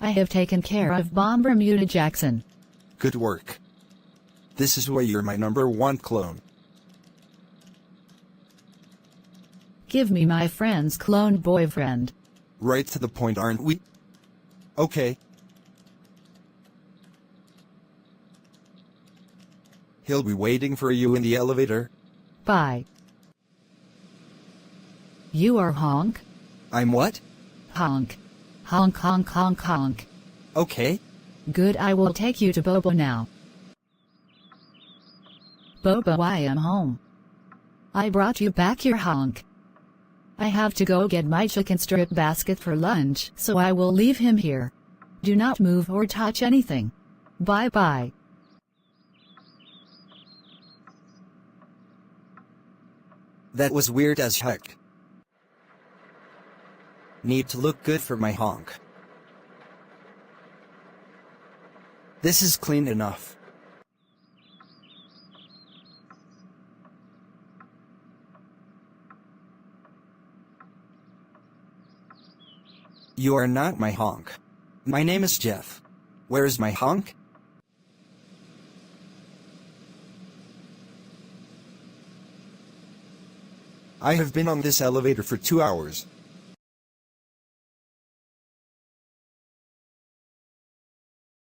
I have taken care of Bomb Bermuda Jackson. Good work. This is why you're my #1 clone. Give me my friend's clone boyfriend. Right to the point, aren't we? Okay. He'll be waiting for you in the elevator. Bye. You are Honk? I'm what? Honk. Honk honk honk honk. Okay. Good, I will take you to Bobo now. Bobo, I am home. I brought you back here, Honk. I have to go get my chicken strip basket for lunch, so I will leave him here. Do not move or touch anything. Bye-bye. That was weird as heck. Need to look good for my Honk. This is clean enough. You are not my Honk. My name is Jeff. Where is my Honk? I have been on this elevator for 2 hours.